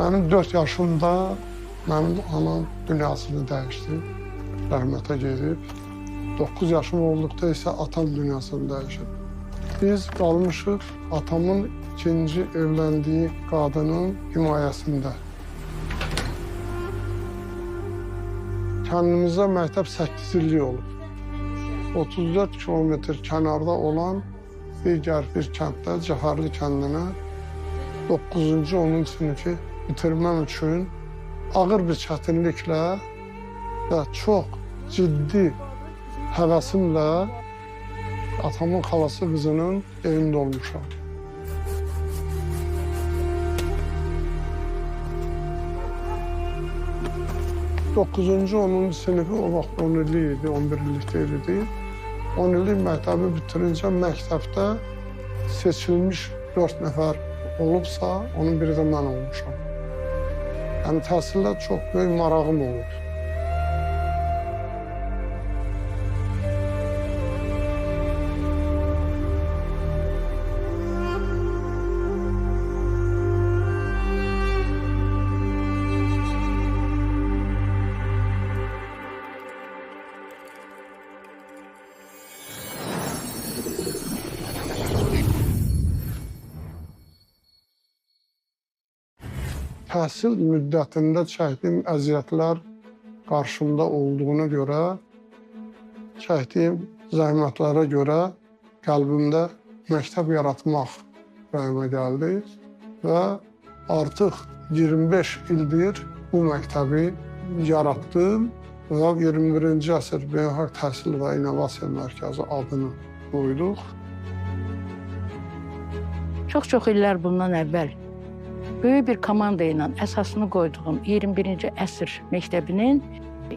Mənim 4 yaşımda mənim anam dünyasını dəyişdi, rəhmətə gedib. 9 yaşım olduqda isə atam dünyasını dəyişib. Biz qalmışıq atamın ikinci evləndiyi qadının himayəsində. Kəndimizdə məktəb 8 illik olub. 34 kilometr kənarda olan digər bir kənddə, Cəfərli kəndinə 9-cu, 10-cu sinifi bitirməm üçün ağır bir çətinliklə və çox ciddi həvəsimlə atamın xalası qızının evində olmuşam. Doqquzuncu, 10-cu sinifi o vaxt 10 illik idi, 11 illik deyil idi. 10 illik məktəbi bitirincə məktəbdə seçilmiş 4 nəfər olubsa, onun biri də mən olmuşam. Yəni təhsillə çox böyük marağım olub. Təhsil müddətində çəkdiyim əziyyətlər qarşımda olduğuna görə, çəkdiyim zəhmətlərə görə qəlbimdə məktəb yaratmaq rəyimə gəldi və artıq 25 ildir bu məktəbi yaratdım və 21-ci əsr Beynəlxalq Təhsil və İnnovasiya Mərkəzi adını qoyduq. Çox illər bundan əvvəl böyük bir komanda ilə əsasını qoyduğum 21-ci əsr məktəbinin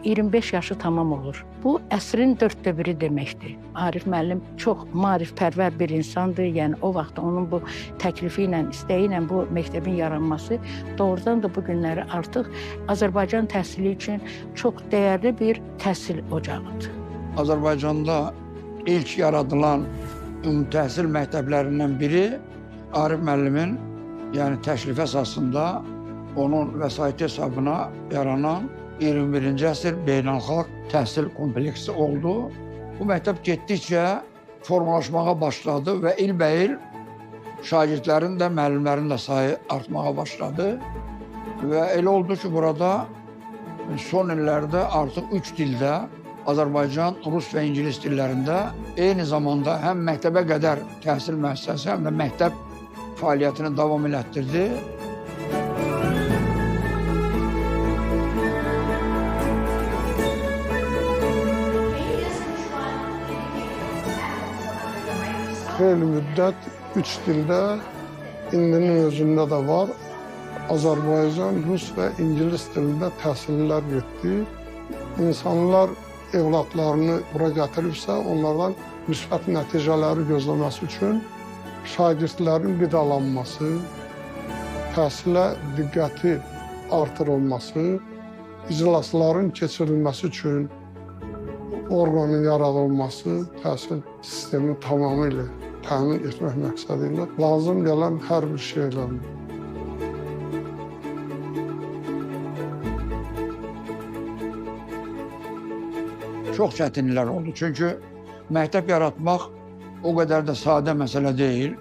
25 yaşı tamam olur. Bu, əsrin 1/4 deməkdir. Arif müəllim çox maarifpərvər bir insandır. Yəni, o vaxt onun bu təklifi ilə, istəyi ilə bu məktəbin yaranması doğrudan da bu günləri artıq Azərbaycan təhsili üçün çox dəyərli bir təhsil ocağıdır. Azərbaycanda ilk yaradılan ümumi təhsil məktəblərindən biri Arif müəllimin yəni təklif əsasında onun vəsaiti hesabına yaranan 21-ci əsr beynəlxalq təhsil kompleksi oldu. Bu məktəb getdikcə formalaşmağa başladı və ilbəil şagirdlərin də, müəllimlərin də sayı artmağa başladı. Və elə oldu ki, burada son illərdə artıq 3 dildə Azərbaycan, Rus və İngilis dillərində eyni zamanda həm məktəbə qədər təhsil müəssisəsi, həm də məktəb fəaliyyətini davam elətdirdi. Xeyli müddət 3 dildə, indinin özündə də var. Azərbaycan, Rus və İngilis dilində təhsillər getdi. İnsanlar evladlarını bura gətiribsə, onlardan müsbət nəticələri gözləməsi üçün şagirdlərin qidalanması, təhsilə diqqəti artırılması, iclasların keçirilməsi üçün orqanın yaradılması, təhsil sistemi tamamilə təmin etmək məqsədi ilə lazım gələn hər bir şeylərdir. Çox çətinliklər oldu. Çünki məktəb yaratmaq o qədər də sadə məsələ deyil.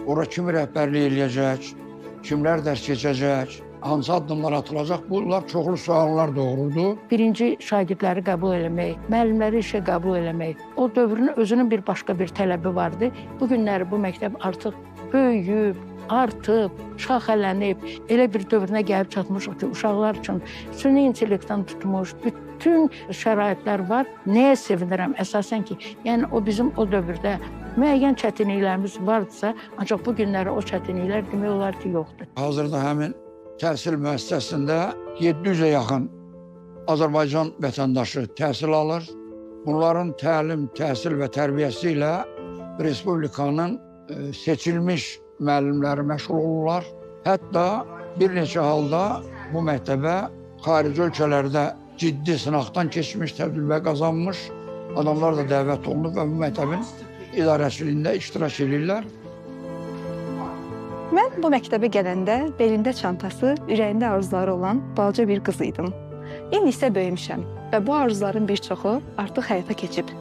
Ora kimi rəhbərlik eləyəcək, kimlər dərs keçəcək, hansı addımlar atılacaq, bunlar çoxlu suallar doğurdu. Birinci şagirdləri qəbul eləmək, müəllimləri işə qəbul eləmək, o dövrün özünün bir başqa bir tələbi vardı. Bu günləri bu məktəb artıq böyüyüb, artıb, şaxələnib, elə bir dövrünə gəlib çatmışıq ki, uşaqlar üçün süni intellektdən tutmuş, bütün şəraitlər var. Nəyə sevinirəm əsasən ki, yəni o bizim o dövrdə müəyyən çətinliklərimiz vardısa, ancaq bu günləri o çətinliklər demək olar ki, yoxdur. Hazırda həmin təhsil müəssisəsində 700-ə yaxın Azərbaycan vətəndaşı təhsil alır. Bunların təlim, təhsil və tərbiyəsi ilə Respublikanın seçilmiş müəllimləri məşğul olurlar. Hətta bir neçə halda bu məktəbə xarici ölkələrdə ciddi sınaqdan keçmiş, təcrübə qazanmış adamlar da dəvət olunub və bu məktəbin idarəçiliyində iştirak edirlər. Mən bu məktəbə gələndə belində çantası, ürəyində arzuları olan balaca bir qız idim. İndi isə böyümüşəm və bu arzuların bir çoxu artıq həyata keçib.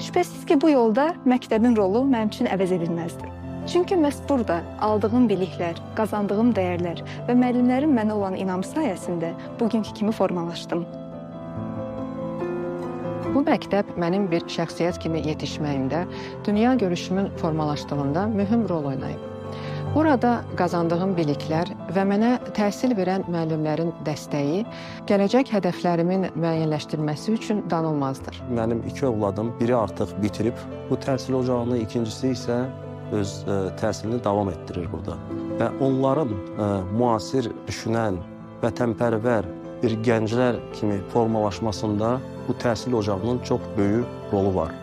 Şübhəsiz ki, bu yolda məktəbin rolu mənim üçün əvəz edilməzdir. Çünki məhz burada aldığım biliklər, qazandığım dəyərlər və müəllimlərin mənə olan inamı sayəsində bugünkü kimi formalaşdım. Bu məktəb mənim bir şəxsiyyət kimi yetişməyimdə, dünya görüşümün formalaşdığında mühüm rol oynayıb. Burada qazandığım biliklər və mənə təhsil verən müəllimlərin dəstəyi gələcək hədəflərimin müəyyənləşdirməsi üçün danılmazdır. Mənim 2 övladım, biri artıq bitirib bu təhsil ocağını, ikincisi isə öz təhsilini davam etdirir burada. Və onların müasir düşünən, vətənpərvər bir gənclər kimi formalaşmasında bu təhsil ocağının çox böyük rolu var.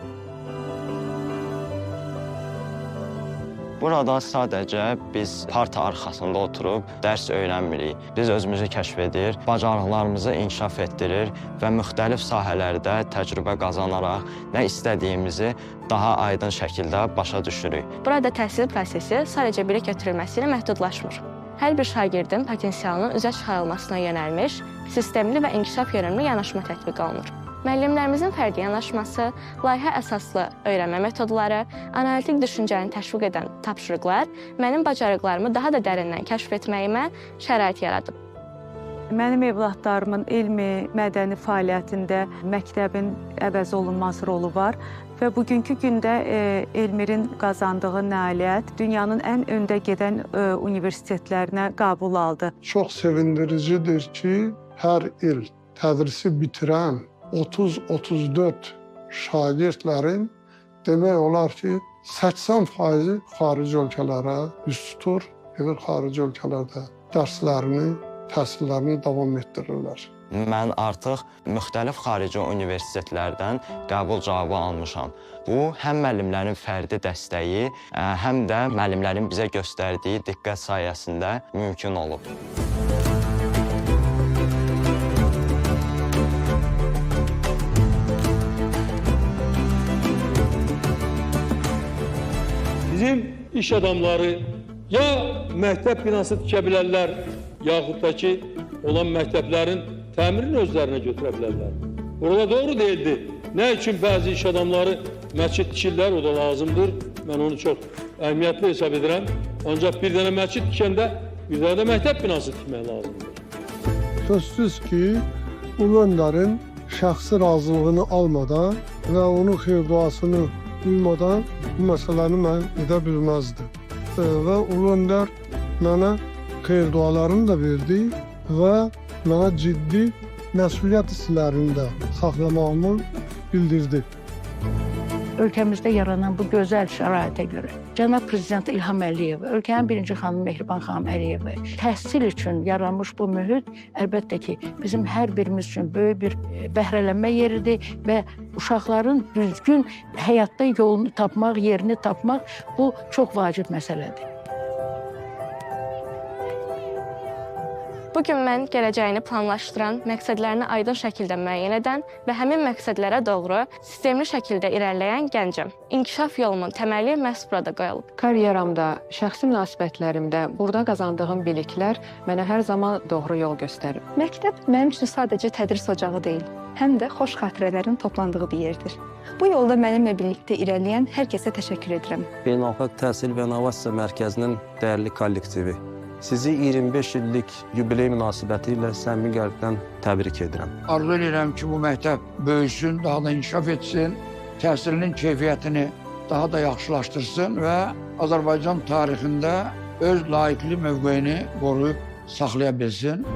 Burada sadəcə biz parta arxasında oturub dərs öyrənmirik. Biz özümüzü kəşf edir, bacarıqlarımızı inkişaf etdirir və müxtəlif sahələrdə təcrübə qazanaraq nə istədiyimizi daha aydın şəkildə başa düşürük. Burada təhsil prosesi sadəcə bilik götürülməsi ilə məhdudlaşmır. Hər bir şagirdin potensialının üzə çıxarılmasına yönəlmiş, sistemli və inkişaf yönümlü yanaşma tətbiq olunur. Müəllimlərimizin fərdi yanaşması, layihə əsaslı öyrənmə metodları, analitik düşüncəni təşviq edən tapşırıqlar mənim bacarıqlarımı daha da dərindən kəşf etməyimə şərait yaradıb. Mənim övladlarımın elmi, mədəni fəaliyyətində məktəbin əvəz olunmaz rolu var və bugünkü gündə Elmirin qazandığı nailiyyət dünyanın ən öndə gedən universitetlərinə qəbul aldı. Çox sevindiricidir ki, hər il tədrisi bitirən 30-34 şagirdlərin demək olar ki, 80% xarici ölkələrə üz tutur, gedir xarici ölkələrdə dərslərini, təhsillərini davam etdirirlər. Mən artıq müxtəlif xarici universitetlərdən qəbul cavabı almışam. Bu, həm müəllimlərin fərdi dəstəyi, həm də müəllimlərin bizə göstərdiyi diqqət sayəsində mümkün olub. Bizim iş adamları ya məktəb binası tikə bilərlər, yaxud da ki, olan məktəblərin təmirini özlərinə götürə bilərlər. Burada doğru deyildi. Nə üçün bəzi iş adamları məscid tikirlər, o da lazımdır. Mən onu çox əhəmiyyətli hesab edirəm. Ancaq bir dənə məscid tikəndə bir dənə də məktəb binası tikmək lazımdır. Sözsüz ki, Ulu Öndərin şəxsi razılığını almadan və onun xeyir-duasını duymadan bu məsələni mən edə bilməzdim. Və Ulu Öndər mənə xeyir-dualarını da verdi və mənə ciddi məsuliyyət hisslərini də saxlamağımı bildirdi. Ölkəmizdə yaranan bu gözəl şəraitə görə Cənab Prezident İlham Əliyev, ölkənin birinci xanımı Mehriban xanım Əliyeva təhsil üçün yaranmış bu mühit əlbəttə ki, bizim hər birimiz üçün böyük bir bəhrələnmə yeridir və uşaqların düzgün həyatda yolunu tapmaq, yerini tapmaq bu çox vacib məsələdir. Bugün mən gələcəyini planlaşdıran, məqsədlərini aydın şəkildə müəyyən edən və həmin məqsədlərə doğru sistemli şəkildə irəliləyən gəncəm. İnkişaf yolumun təməli məhz burada qoyulub. Karyeramda, şəxsi münasibətlərimdə burada qazandığım biliklər mənə hər zaman doğru yol göstərib. Məktəb mənim üçün sadəcə tədris ocağı deyil, həm də xoş xatirələrin toplandığı bir yerdir. Bu yolda mənimlə birlikdə irəliləyən hər kəsə təşəkkür edirəm. Beynəlxalq Təhsil və İnnovasiya Mərkəzinin dəyərli kollektivi, sizi 25 illik yubiley münasibəti ilə səmimi qəlbdən təbrik edirəm. Arzu edirəm ki, bu məktəb böyüsün, daha da inkişaf etsin, təhsilinin keyfiyyətini daha da yaxşılaşdırsın və Azərbaycan tarixində öz layiqli mövqeyini qoruyub saxlaya bilsin.